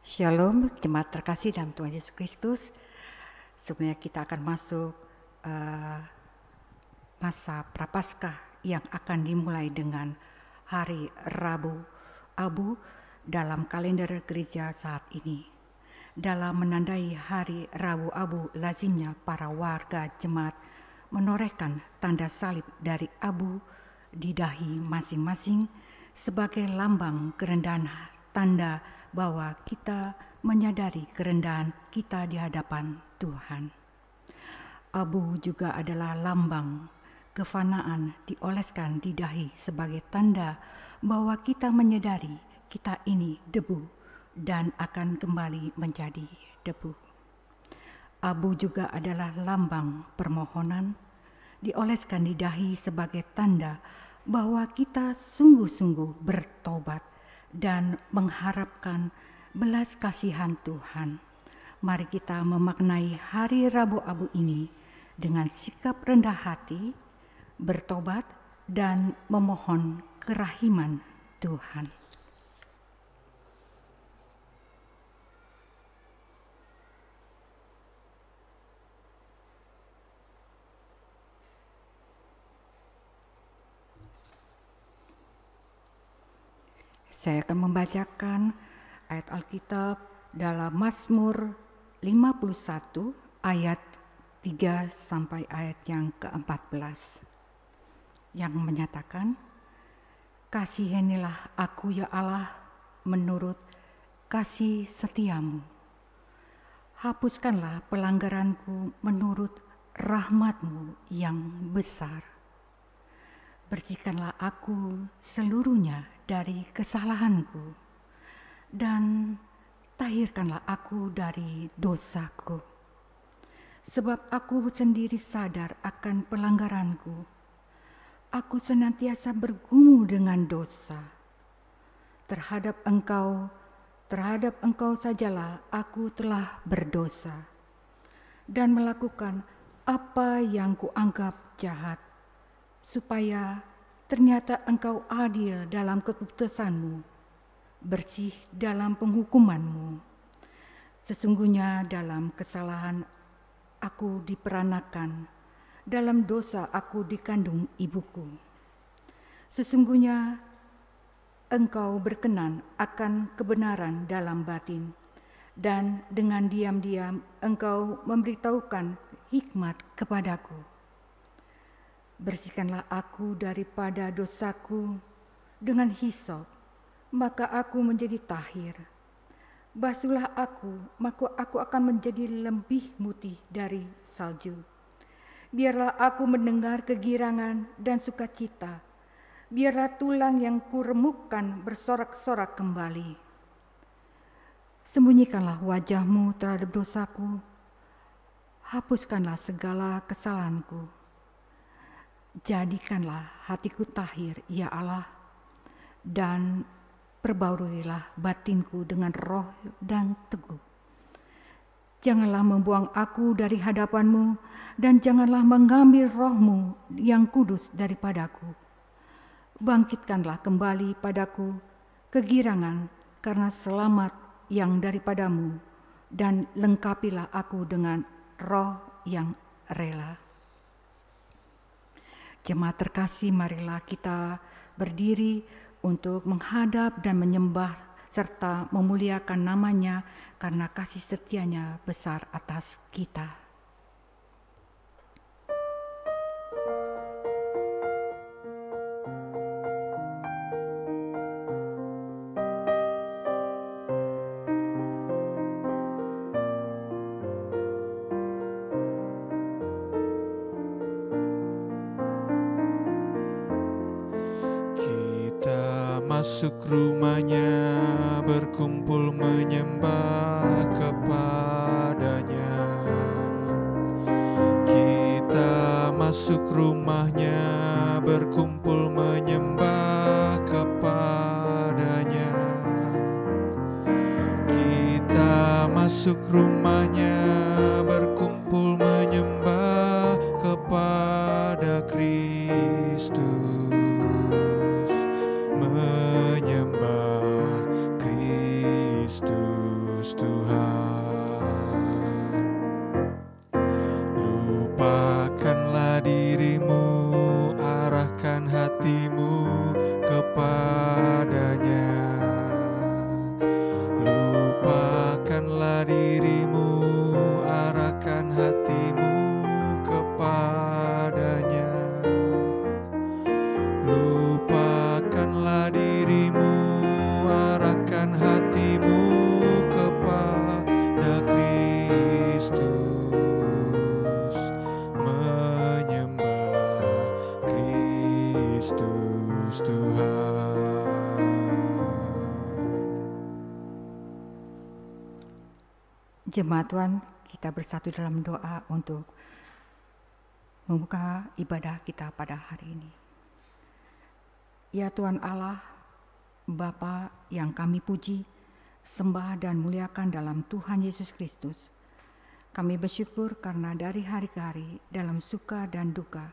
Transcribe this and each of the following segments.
Shalom, jemaat terkasih dalam Tuhan Yesus Kristus. Sebenarnya kita akan masuk masa Prapaskah yang akan dimulai dengan hari Rabu Abu dalam kalender gereja saat ini. Dalam menandai hari Rabu Abu, lazimnya para warga jemaat menorehkan tanda salib dari abu di dahi masing-masing sebagai lambang kerendahan, tanda bahwa kita menyadari kerendahan kita di hadapan Tuhan. Abu juga adalah lambang kefanaan dioleskan di dahi sebagai tanda bahwa kita menyadari kita ini debu dan akan kembali menjadi debu. Abu juga adalah lambang permohonan dioleskan di dahi sebagai tanda bahwa kita sungguh-sungguh bertobat dan mengharapkan belas kasihan Tuhan. Mari kita memaknai hari Rabu Abu ini dengan sikap rendah hati, bertobat, dan memohon kerahiman Tuhan. Saya akan membacakan ayat Alkitab dalam Mazmur 51 ayat 3 sampai ayat yang ke-14 yang menyatakan, "Kasihanilah aku ya Allah menurut kasih setiamu. Hapuskanlah pelanggaranku menurut rahmat-Mu yang besar. Bersihkanlah aku seluruhnya dari kesalahanku, dan tahirkanlah aku dari dosaku. Sebab aku sendiri sadar akan pelanggaranku. Aku senantiasa bergumul dengan dosa. Terhadap Engkau sajalah aku telah berdosa dan melakukan apa yang kuanggap jahat, supaya ternyata Engkau adil dalam keputusan-Mu, bersih dalam penghukuman-Mu. Sesungguhnya dalam kesalahan aku diperanakan, dalam dosa aku dikandung ibuku. Sesungguhnya Engkau berkenan akan kebenaran dalam batin, dan dengan diam-diam Engkau memberitahukan hikmat kepadaku. Bersihkanlah aku daripada dosaku dengan hisop, maka aku menjadi tahir. Basuhlah aku, maka aku akan menjadi lebih putih dari salju. Biarlah aku mendengar kegirangan dan sukacita. Biarlah tulang yang kuremukkan bersorak-sorak kembali. Sembunyikanlah wajah-Mu terhadap dosaku. Hapuskanlah segala kesalahanku. Jadikanlah hatiku tahir, ya Allah, dan perbaruilah batinku dengan roh dan teguh. Janganlah membuang aku dari hadapan-Mu, dan janganlah mengambil roh-Mu yang kudus daripadaku. Bangkitkanlah kembali padaku kegirangan karena selamat yang daripada-Mu, dan lengkapilah aku dengan roh yang rela." Jemaat terkasih, marilah kita berdiri untuk menghadap dan menyembah serta memuliakan nama-Nya karena kasih setia-Nya besar atas kita. Masuk rumah-Nya, berkumpul menyembah kepada-Nya. Kita masuk rumah-Nya, berkumpul menyembah kepada-Nya. Kita masuk rumah-Nya, berkumpul menyembah kepada Kristus. Menyembah Kristus. kepadanya. Lupakanlah dirimu, arahkan hatimu kepadanya. Lupakanlah dirimu, arahkan hatimu kepada Kristus, menyembah Kristus Tuhan. Jemaat Tuhan, kita bersatu dalam doa untuk membuka ibadah kita pada hari ini. Ya Tuhan Allah, Bapa yang kami puji, sembah dan muliakan dalam Tuhan Yesus Kristus. Kami bersyukur karena dari hari ke hari, dalam suka dan duka,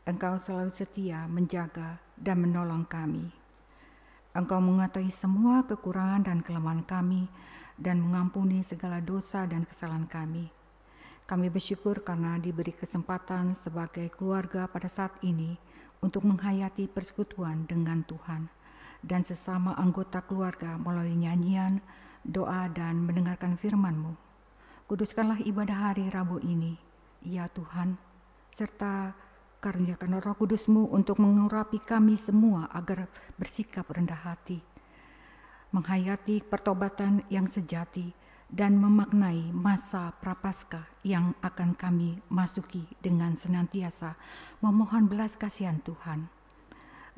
Engkau selalu setia menjaga dan menolong kami. Engkau mengetahui semua kekurangan dan kelemahan kami, dan mengampuni segala dosa dan kesalahan kami. Kami bersyukur karena diberi kesempatan sebagai keluarga pada saat ini untuk menghayati persekutuan dengan Tuhan dan sesama anggota keluarga melalui nyanyian, doa, dan mendengarkan firman-Mu. Kuduskanlah ibadah hari Rabu ini, ya Tuhan, serta karuniakan Roh Kudus-Mu untuk mengurapi kami semua agar bersikap rendah hati, menghayati pertobatan yang sejati, dan memaknai masa prapaskah yang akan kami masuki dengan senantiasa memohon belas kasihan Tuhan.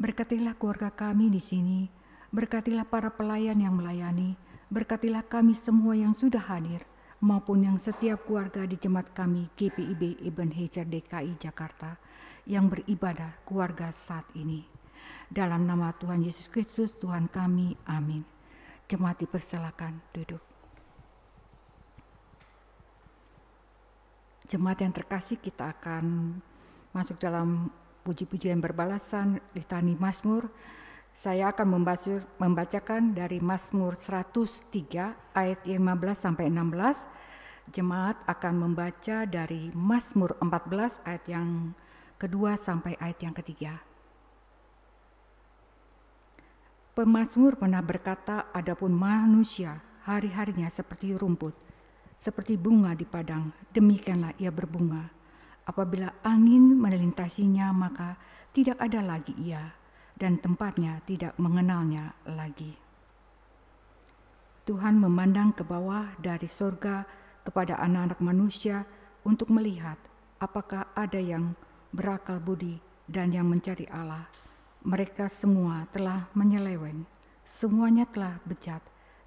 Berkatilah keluarga kami di sini, berkatilah para pelayan yang melayani, berkatilah kami semua yang sudah hadir, maupun yang setiap keluarga di jemaat kami GPIB Ebenezer DKI Jakarta yang beribadah keluarga saat ini. Dalam nama Tuhan Yesus Kristus Tuhan kami, amin. Jemaat dipersilakan duduk. Jemaat yang terkasih, kita akan masuk dalam puji-pujian berbalasan litani Mazmur. Saya akan membacakan dari Mazmur 103 ayat 15 sampai 16. Jemaat akan membaca dari Mazmur 14 ayat yang kedua sampai ayat yang ketiga. Pemazmur pernah berkata, adapun manusia hari-harinya seperti rumput, seperti bunga di padang, demikianlah ia berbunga. Apabila angin melintasinya, maka tidak ada lagi ia, dan tempatnya tidak mengenalnya lagi. Tuhan memandang ke bawah dari surga kepada anak-anak manusia untuk melihat apakah ada yang berakal budi dan yang mencari Allah. Mereka semua telah menyeleweng, semuanya telah bejat,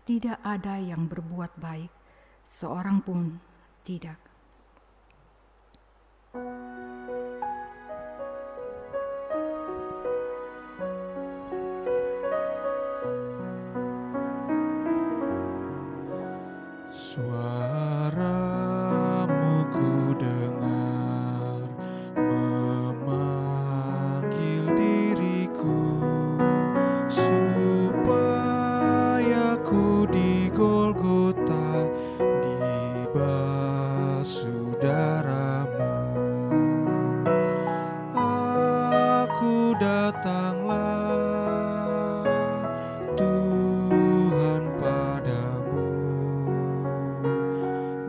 tidak ada yang berbuat baik, seorang pun tidak. Suaramu ku dengar memanggil diriku, supaya ku di Golgota dibasuh darah-Mu. Aku datanglah Tuhan padamu,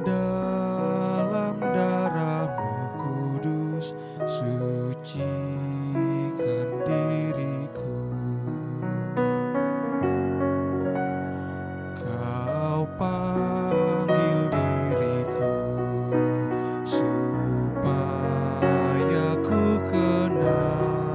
dalam darah-Mu kudus sucikan diriku. Kau panggil diriku supaya ku kenal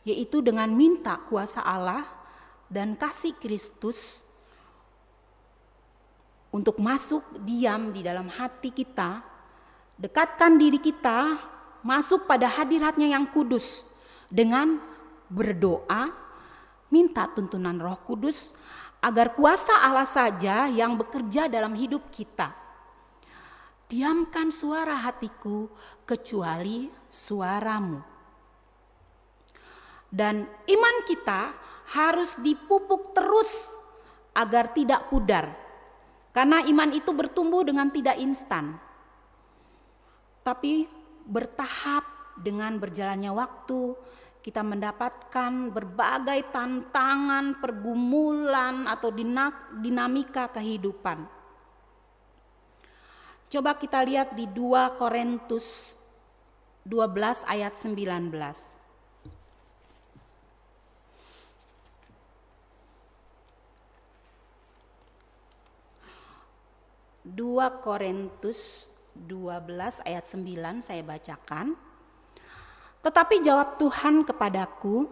yaitu dengan minta kuasa Allah dan kasih Kristus untuk masuk diam di dalam hati kita, dekatkan diri kita, masuk pada hadiratnya yang kudus dengan berdoa, minta tuntunan Roh Kudus agar kuasa Allah saja yang bekerja dalam hidup kita. Diamkan suara hatiku kecuali suaramu. Dan iman kita harus dipupuk terus agar tidak pudar. Karena iman itu bertumbuh dengan tidak instan, tapi bertahap. Dengan berjalannya waktu, kita mendapatkan berbagai tantangan, pergumulan atau dinamika kehidupan. Coba kita lihat di 2 Korintus 12 ayat 19. 2 Korintus 12 ayat 9 saya bacakan. Tetapi jawab Tuhan kepadaku,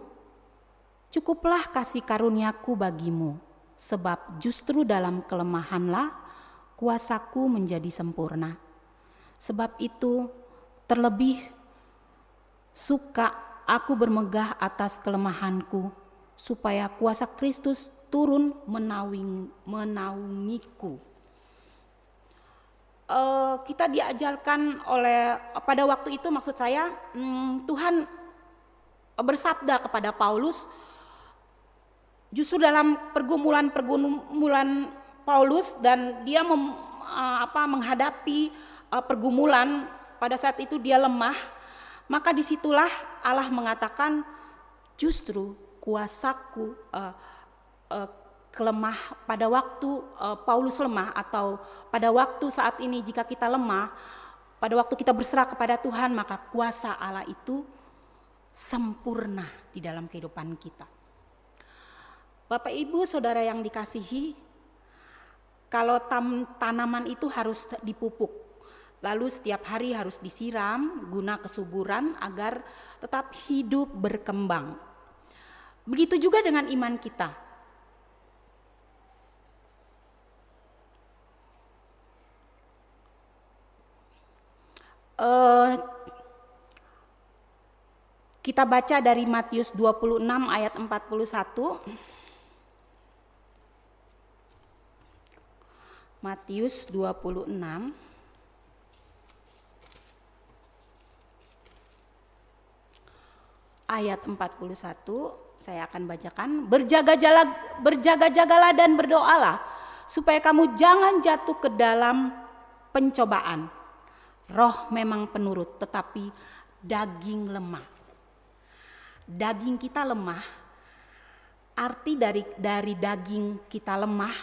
cukuplah kasih karuniaku bagimu, sebab justru dalam kelemahanlah kuasaku menjadi sempurna. Sebab itu terlebih suka aku bermegah atas kelemahanku, supaya kuasa Kristus turun menaungiku. Kita diajarkan pada waktu itu, maksud saya Tuhan bersabda kepada Paulus, justru dalam pergumulan Paulus dan dia menghadapi pergumulan, pada saat itu dia lemah, maka disitulah Allah mengatakan justru kuasaku pada waktu Paulus lemah, atau pada waktu saat ini jika kita lemah, pada waktu kita berserah kepada Tuhan, maka kuasa Allah itu sempurna di dalam kehidupan kita. Bapak Ibu Saudara yang dikasihi, kalau tanaman itu harus dipupuk, lalu setiap hari harus disiram guna kesuburan agar tetap hidup berkembang. Begitu juga dengan iman kita. Kita baca dari Matius 26 ayat 41. Matius 26 ayat 41, saya akan bacakan. Berjaga-jagalah dan berdoalah supaya kamu jangan jatuh ke dalam pencobaan. Roh memang penurut, tetapi daging lemah. Daging kita lemah, arti dari daging kita lemah,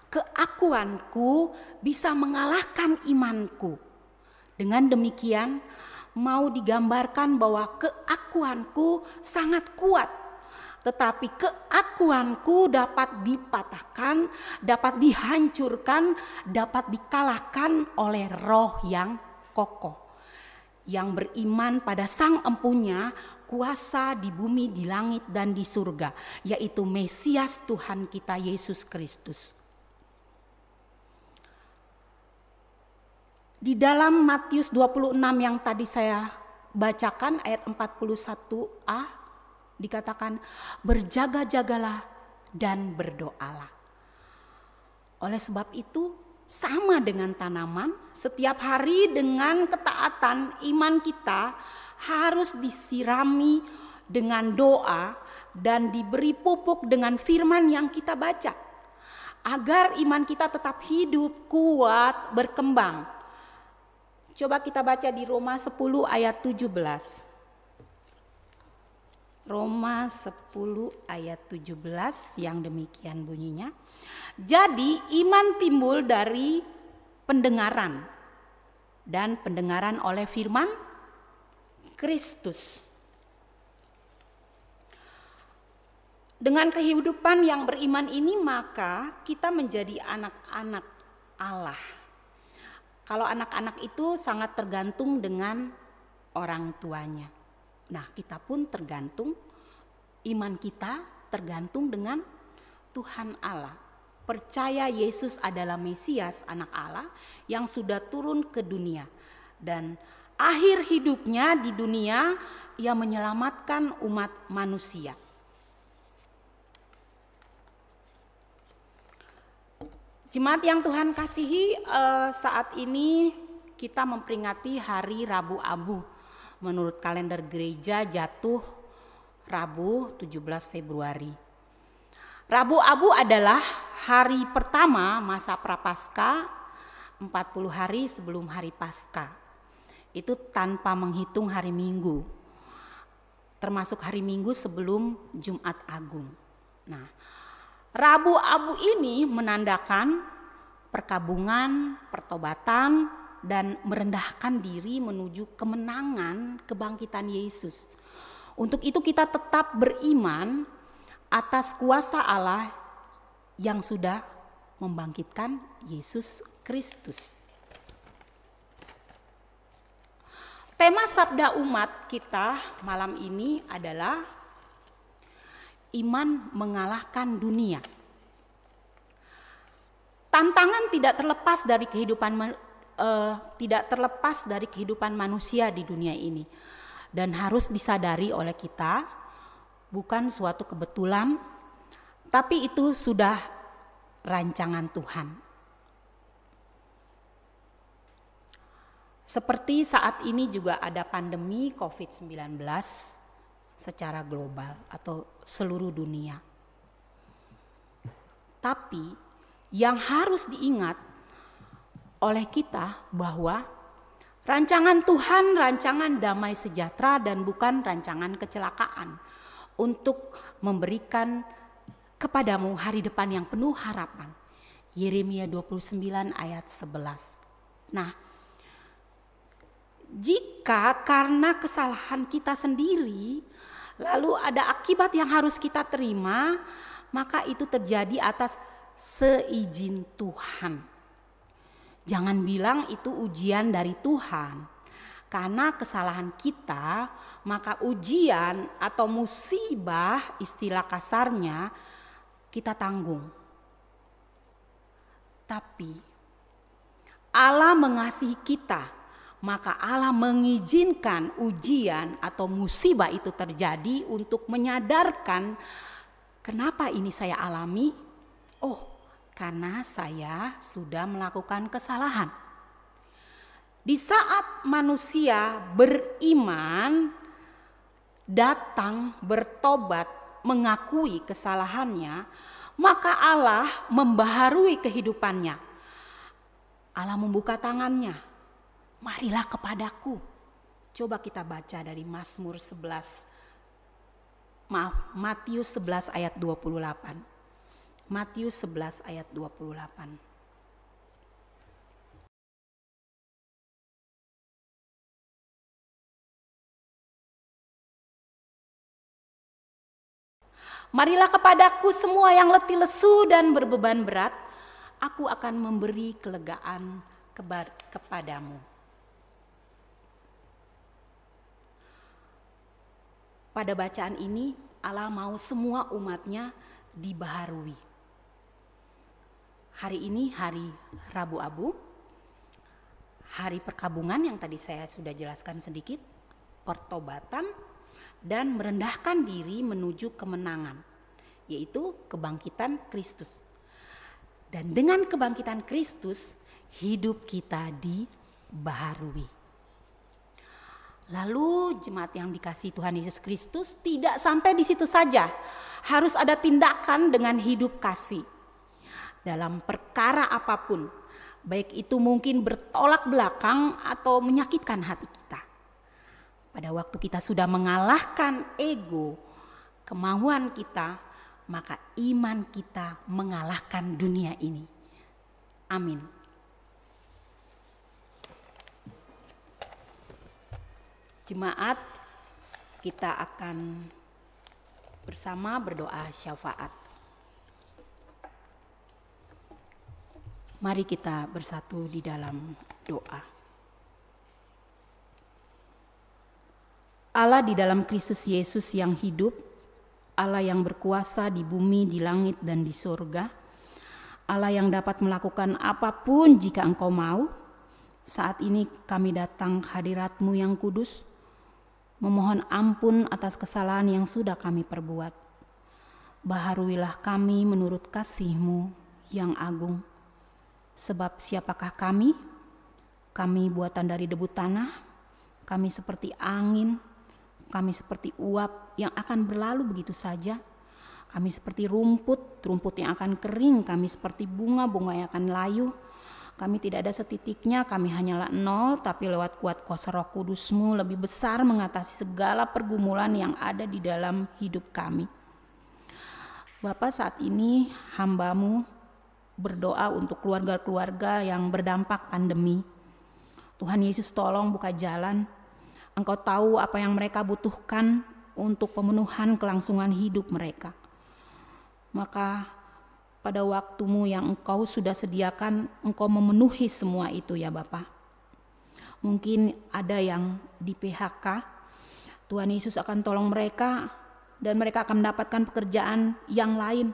keakuanku bisa mengalahkan imanku. Dengan demikian, mau digambarkan bahwa keakuanku sangat kuat, tetapi keakuanku dapat dipatahkan, dapat dihancurkan, dapat dikalahkan oleh roh yang kokoh, yang beriman pada Sang Empunya kuasa di bumi, di langit, dan di surga, yaitu Mesias Tuhan kita Yesus Kristus. Di dalam Matius 26 yang tadi saya bacakan ayat 41a dikatakan, berjaga-jagalah dan berdoalah. Oleh sebab itu, sama dengan tanaman, setiap hari dengan ketaatan iman kita harus disirami dengan doa dan diberi pupuk dengan firman yang kita baca, agar iman kita tetap hidup, kuat, berkembang. Coba kita baca di Roma 10 ayat 17. Roma 10 ayat 17 yang demikian bunyinya. Jadi iman timbul dari pendengaran, dan pendengaran oleh firman Kristus. Dengan kehidupan yang beriman ini, maka kita menjadi anak-anak Allah. Kalau anak-anak itu sangat tergantung dengan orang tuanya. Nah, kita pun tergantung iman kita tergantung dengan Tuhan Allah. Percaya Yesus adalah Mesias, anak Allah yang sudah turun ke dunia. Dan akhir hidupnya di dunia, ia menyelamatkan umat manusia. Jemaat yang Tuhan kasihi, saat ini kita memperingati hari Rabu Abu. Menurut kalender gereja jatuh Rabu 17 Februari. Rabu Abu adalah hari pertama masa Prapaskah, 40 hari sebelum hari Paskah. Itu tanpa menghitung hari Minggu, termasuk hari Minggu sebelum Jumat Agung. Nah, Rabu Abu ini menandakan perkabungan, pertobatan, dan merendahkan diri menuju kemenangan kebangkitan Yesus. Untuk itu kita tetap beriman atas kuasa Allah yang sudah membangkitkan Yesus Kristus. Tema sabda umat kita malam ini adalah iman mengalahkan dunia. Tantangan tidak terlepas dari kehidupan manusia di dunia ini, dan harus disadari oleh kita. Bukan suatu kebetulan, tapi itu sudah rancangan Tuhan. Seperti saat ini juga ada pandemi COVID-19 secara global atau seluruh dunia. Tapi yang harus diingat oleh kita bahwa rancangan Tuhan, rancangan damai sejahtera dan bukan rancangan kecelakaan. Untuk memberikan kepadamu hari depan yang penuh harapan. Yeremia 29 ayat 11. Nah, jika karena kesalahan kita sendiri, lalu ada akibat yang harus kita terima, maka itu terjadi atas seizin Tuhan. Jangan bilang itu ujian dari Tuhan. Karena kesalahan kita, maka ujian atau musibah, istilah kasarnya, kita tanggung. Tapi Allah mengasihi kita, maka Allah mengizinkan ujian atau musibah itu terjadi untuk menyadarkan kenapa ini saya alami. Oh, karena saya sudah melakukan kesalahan. Di saat manusia beriman, datang bertobat, mengakui kesalahannya, maka Allah membaharui kehidupannya. Allah membuka tangannya, marilah kepadaku. Coba kita baca dari Matius 11 ayat 28. Matius 11 ayat 28. Marilah kepadaku semua yang letih lesu dan berbeban berat, aku akan memberi kelegaan kepadamu. Pada bacaan ini Allah mau semua umatnya dibaharui. Hari ini hari Rabu Abu, hari perkabungan yang tadi saya sudah jelaskan sedikit, pertobatan, dan merendahkan diri menuju kemenangan, yaitu kebangkitan Kristus. Dan dengan kebangkitan Kristus, hidup kita dibaharui. Lalu jemaat yang dikasihi Tuhan Yesus Kristus, tidak sampai di situ saja. Harus ada tindakan dengan hidup kasih. Dalam perkara apapun, baik itu mungkin bertolak belakang atau menyakitkan hati kita. Pada waktu kita sudah mengalahkan ego, kemauan kita, maka iman kita mengalahkan dunia ini. Amin. Jemaat, kita akan bersama berdoa syafaat. Mari kita bersatu di dalam doa. Allah di dalam Kristus Yesus yang hidup, Allah yang berkuasa di bumi, di langit, dan di surga. Allah yang dapat melakukan apapun jika Engkau mau. Saat ini kami datang ke hadirat-Mu yang kudus, memohon ampun atas kesalahan yang sudah kami perbuat. Baharuilah kami menurut kasih-Mu yang agung. Sebab siapakah kami? Kami buatan dari debu tanah, kami seperti angin, kami seperti uap yang akan berlalu begitu saja. Kami seperti rumput yang akan kering, kami seperti bunga yang akan layu. Kami tidak ada setitiknya, kami hanyalah nol, tapi lewat kuat kuasa Roh Kudus-Mu lebih besar mengatasi segala pergumulan yang ada di dalam hidup kami. Bapa, saat ini hamba-Mu berdoa untuk keluarga-keluarga yang berdampak pandemi. Tuhan Yesus, tolong buka jalan. Engkau tahu apa yang mereka butuhkan untuk pemenuhan kelangsungan hidup mereka. Maka pada waktu-Mu yang Engkau sudah sediakan, Engkau memenuhi semua itu ya Bapa. Mungkin ada yang di PHK, Tuhan Yesus akan tolong mereka dan mereka akan mendapatkan pekerjaan yang lain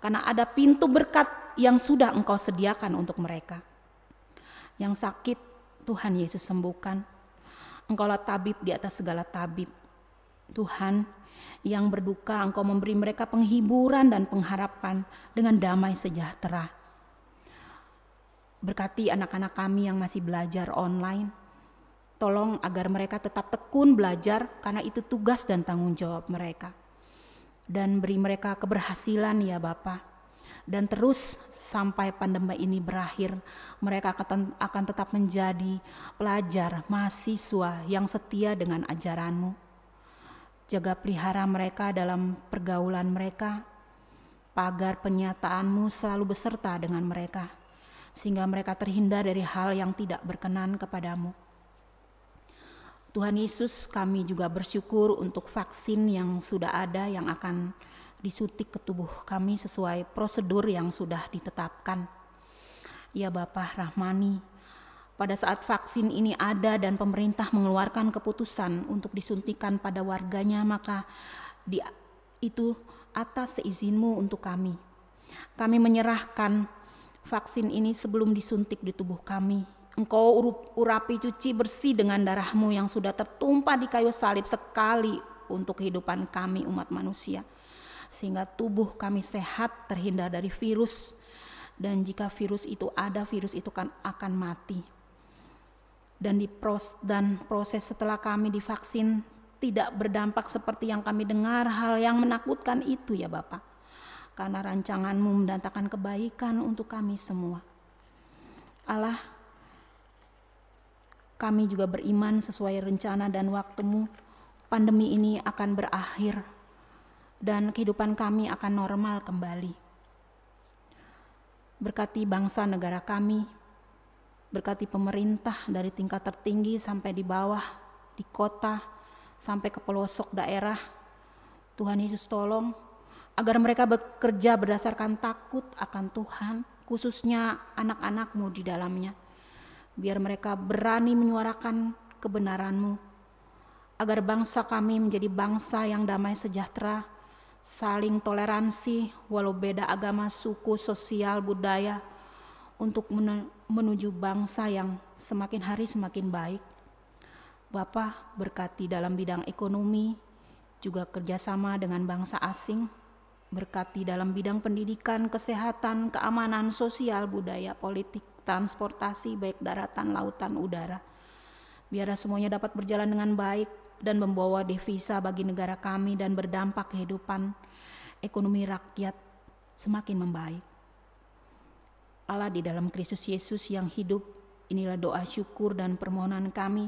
karena ada pintu berkat yang sudah Engkau sediakan untuk mereka. Yang sakit, Tuhan Yesus sembuhkan. Engkaulah tabib di atas segala tabib. Tuhan, yang berduka, Engkau memberi mereka penghiburan dan pengharapan dengan damai sejahtera. Berkati anak-anak kami yang masih belajar online. Tolong agar mereka tetap tekun belajar karena itu tugas dan tanggung jawab mereka. Dan beri mereka keberhasilan ya Bapa. Dan terus sampai pandemi ini berakhir, mereka akan tetap menjadi pelajar, mahasiswa yang setia dengan ajaran-Mu. Jaga pelihara mereka dalam pergaulan mereka, pagar penyataanmu selalu beserta dengan mereka, sehingga mereka terhindar dari hal yang tidak berkenan kepadamu. Tuhan Yesus, kami juga bersyukur untuk vaksin yang sudah ada yang akan disuntik ke tubuh kami sesuai prosedur yang sudah ditetapkan. Ya Bapa Rahmani, pada saat vaksin ini ada dan pemerintah mengeluarkan keputusan untuk disuntikan pada warganya, maka itu atas seizin-Mu untuk kami. Kami menyerahkan vaksin ini sebelum disuntik di tubuh kami. Engkau urapi cuci bersih dengan darah-Mu yang sudah tertumpah di kayu salib sekali untuk kehidupan kami umat manusia. Sehingga tubuh kami sehat, terhindar dari virus. Dan jika virus itu ada, virus itu akan mati. Dan proses setelah kami divaksin tidak berdampak seperti yang kami dengar, hal yang menakutkan itu ya Bapa. Karena rancangan-Mu mendatangkan kebaikan untuk kami semua. Allah, kami juga beriman sesuai rencana dan waktu-Mu, pandemi ini akan berakhir dan kehidupan kami akan normal kembali. Berkati bangsa negara kami, berkati pemerintah dari tingkat tertinggi sampai di bawah, di kota, sampai ke pelosok daerah. Tuhan Yesus tolong agar mereka bekerja berdasarkan takut akan Tuhan, khususnya anak-anak-Mu di dalamnya. Biar mereka berani menyuarakan kebenaran-Mu, agar bangsa kami menjadi bangsa yang damai sejahtera, saling toleransi walau beda agama, suku, sosial, budaya, untuk menuju bangsa yang semakin hari semakin baik. Bapa, berkati dalam bidang ekonomi, juga kerjasama dengan bangsa asing, berkati dalam bidang pendidikan, kesehatan, keamanan, sosial, budaya, politik, transportasi, baik daratan, lautan, udara. Biar semuanya dapat berjalan dengan baik dan membawa devisa bagi negara kami dan berdampak kehidupan ekonomi rakyat semakin membaik. Allah di dalam Kristus Yesus yang hidup, inilah doa syukur dan permohonan kami.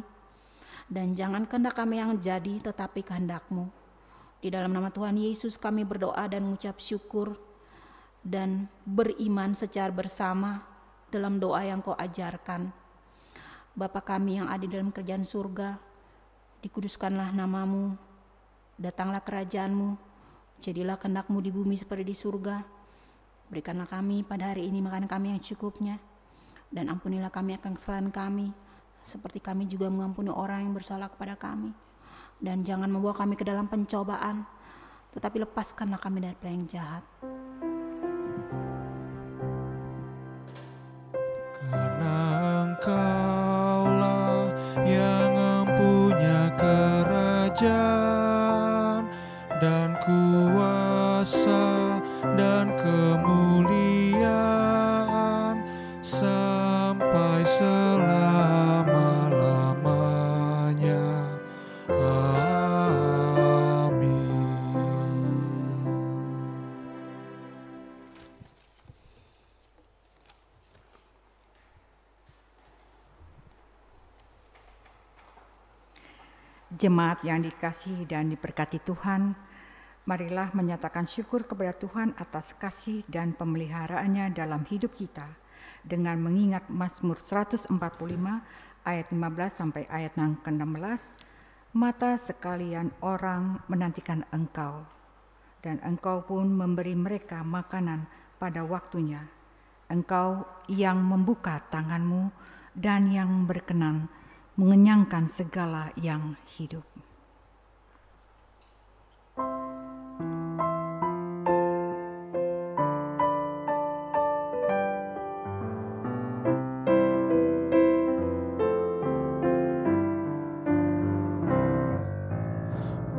Dan jangan kehendak kami yang jadi, tetapi kehendak-Mu. Di dalam nama Tuhan Yesus kami berdoa dan mengucap syukur dan beriman secara bersama dalam doa yang Kau ajarkan. Bapa kami yang ada di dalam kerajaan surga, dikuduskanlah nama-Mu, datanglah kerajaan-Mu, jadilah kehendak-Mu di bumi seperti di surga. Berikanlah kami pada hari ini makanan kami yang cukupnya, dan ampunilah kami akan kesalahan kami, seperti kami juga mengampuni orang yang bersalah kepada kami. Dan jangan membawa kami ke dalam pencobaan, tetapi lepaskanlah kami dari yang jahat. Karena Engkaulah yang mempunyai kerajaan dan kuasa dan kemuliaan sampai selama-lamanya. Amin. Jemaat yang dikasihi dan diberkati Tuhan, marilah menyatakan syukur kepada Tuhan atas kasih dan pemeliharaannya dalam hidup kita dengan mengingat Mazmur 145 ayat 15 sampai ayat yang ke-16. Mata sekalian orang menantikan Engkau, dan Engkau pun memberi mereka makanan pada waktunya. Engkau yang membuka tangan-Mu dan yang berkenan mengenyangkan segala yang hidup.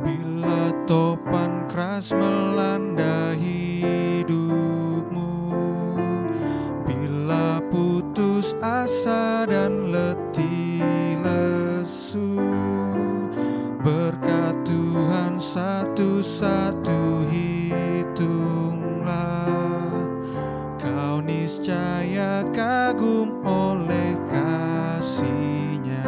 Bila topan keras melanda hidupmu, bila putus asa dan letih lesu, berkat Tuhan satu-satu hitunglah, kau niscaya kagum oleh kasih-Nya.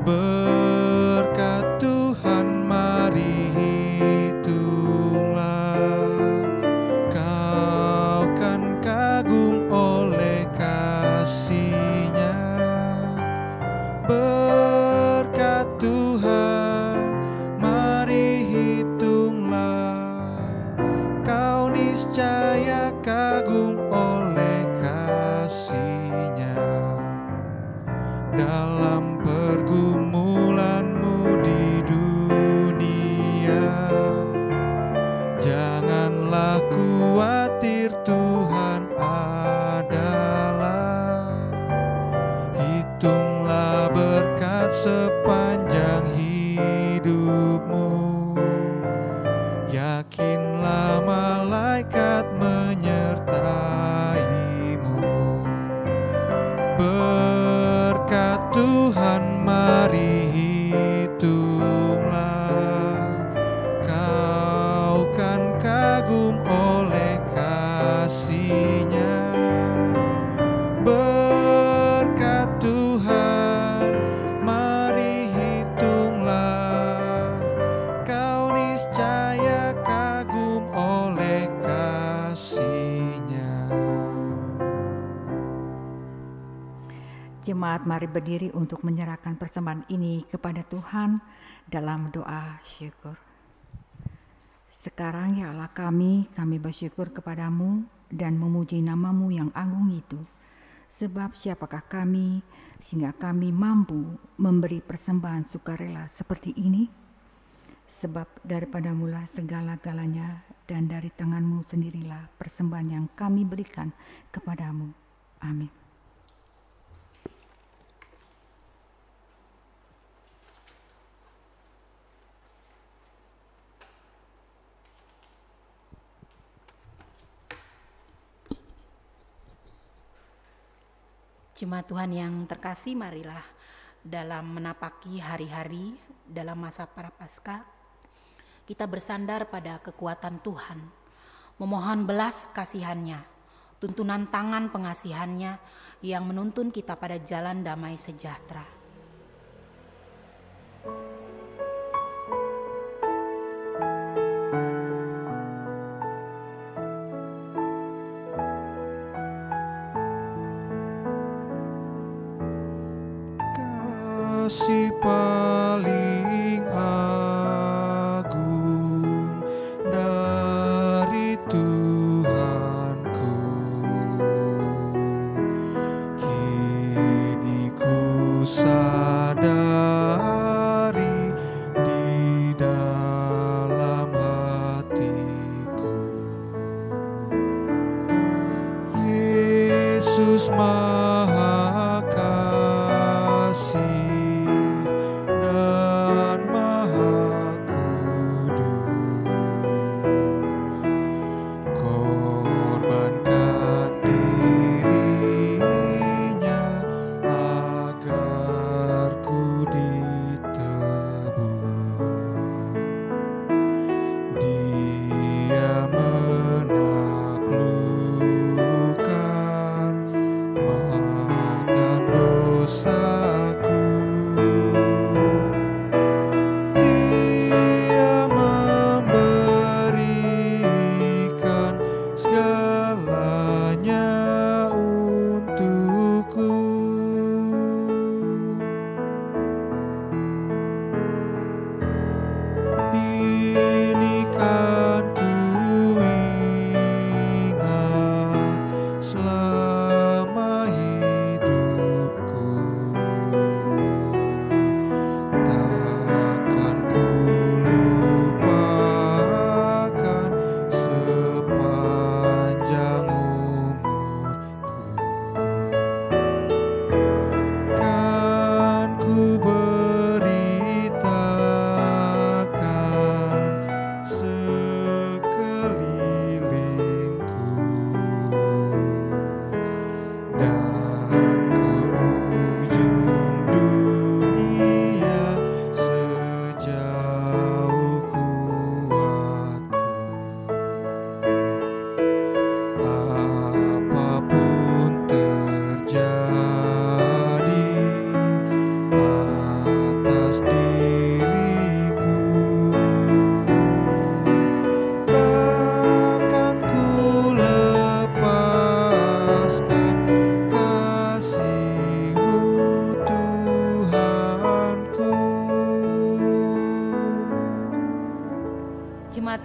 Berkat Tuhan mari hitunglah, kau kan kagum oleh kasih-Nya. Berkat Tuhan mari hitunglah, kau niscaya kagum oleh kasih-Nya. Dalam pergumulanmu di dunia, janganlah khawatir, Tuhan adalah. Hitunglah berkat sepanjang hidupmu, yakinlah malaikat menyertaimu. Berkat Tuhan mari hitunglah, kau kan kagum oleh kasih-Nya. Berkat Tuhan mari hitunglah, kau niscaya kagum oleh kasih-Nya. Jemaat mari berdiri untuk menyerahkan persembahan ini kepada Tuhan dalam doa syukur. Sekarang ya Allah kami bersyukur kepadamu dan memuji nama-Mu yang agung itu. Sebab siapakah kami sehingga kami mampu memberi persembahan sukarela seperti ini? Sebab daripada-Mu lah segala-galanya, dan dari tangan-Mu sendirilah persembahan yang kami berikan kepadamu. Amin. Jemaat Tuhan yang terkasih, marilah dalam menapaki hari-hari dalam masa Prapaskah, kita bersandar pada kekuatan Tuhan, memohon belas kasihan-Nya, tuntunan tangan pengasihan-Nya yang menuntun kita pada jalan damai sejahtera. Kasih paling agung dari Tuhanku, kini ku sadari di dalam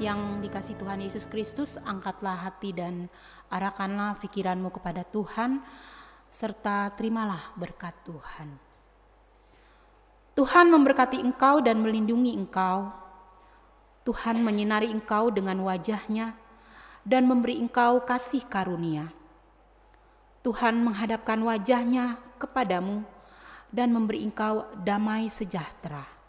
jemaat yang dikasih Tuhan Yesus Kristus, angkatlah hati dan arahkanlah pikiranmu kepada Tuhan, serta terimalah berkat Tuhan. Tuhan memberkati engkau dan melindungi engkau. Tuhan menyinari engkau dengan wajah-Nya dan memberi engkau kasih karunia. Tuhan menghadapkan wajah-Nya kepadamu dan memberi engkau damai sejahtera.